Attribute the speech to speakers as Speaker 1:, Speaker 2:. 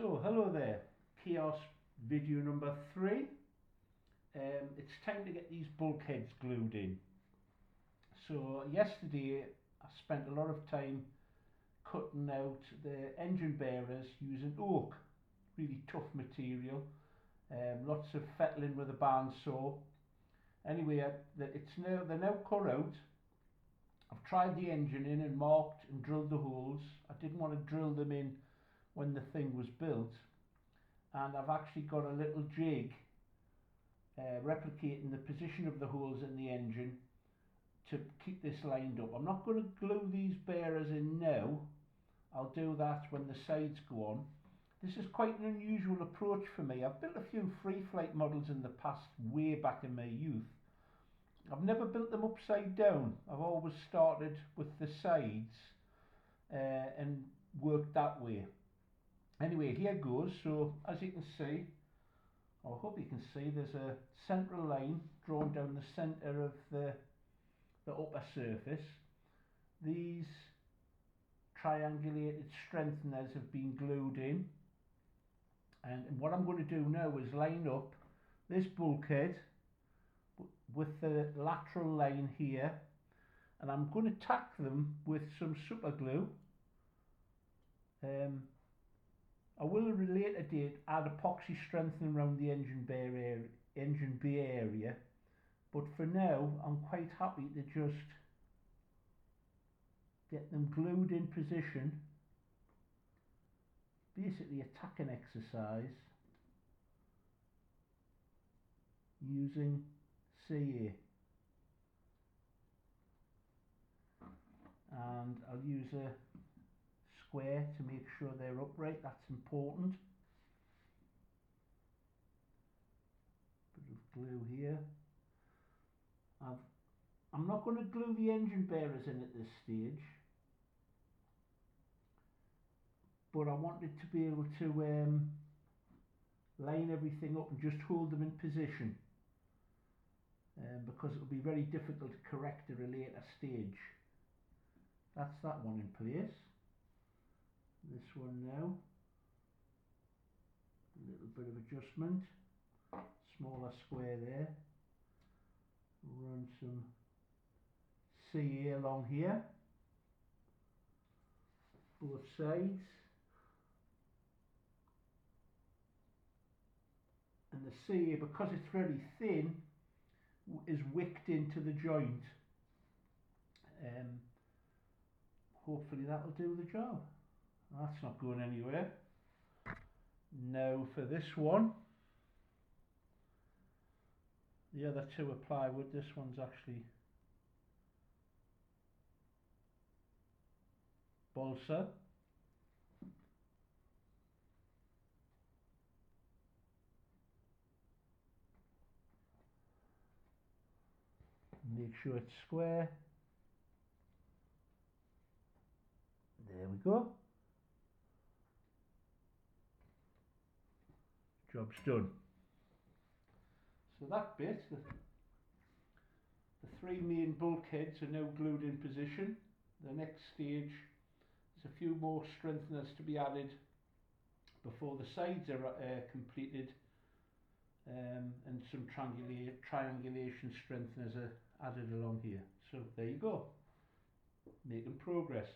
Speaker 1: So hello there, Kaos video number 3. It's time to get these bulkheads glued in. So yesterday I spent a lot of time cutting out the engine bearers using oak, really tough material, lots of fettling with a bandsaw. Anyway, they're now cut out. I've tried the engine in and marked and drilled the holes. I didn't want to drill them in when the thing was built, and I've actually got a little jig replicating the position of the holes in the engine to keep this lined up. I'm not going to glue these bearers in now. I'll do that when the sides go on. This is quite an unusual approach for me. I've built a few free flight models in the past, way back in my youth. I've never built them upside down. I've always started with the sides and worked that way. Anyway, here goes. So as you can see, I hope you can see, there's a central line drawn down the centre of the upper surface. These triangulated strengtheners have been glued in, and what I'm going to do now is line up this bulkhead with the lateral line here, and I'm going to tack them with some super glue. I will at a later date add epoxy strengthening around the engine bay area, but for now I'm quite happy to just get them glued in position. Basically a tacking exercise using CA, and I'll use a square to make sure they're upright. That's important. Bit of glue here. I'm not going to glue the engine bearers in at this stage, but I wanted to be able to line everything up and just hold them in position, because it will be very difficult to correct at a later stage. That's that one in place. This one now, a little bit of adjustment, smaller square there, run some CA along here, both sides, and the CA, because it's very thin, is wicked into the joint. Hopefully that'll do the job. That's not going anywhere. Now for this one, the other two are plywood. This one's actually balsa. Make sure it's square. There we go. Job's done. So that bit, the three main bulkheads are now glued in position. The next stage, there's a few more strengtheners to be added before the sides are completed, and some triangulation strengtheners are added along here. So there you go, making progress.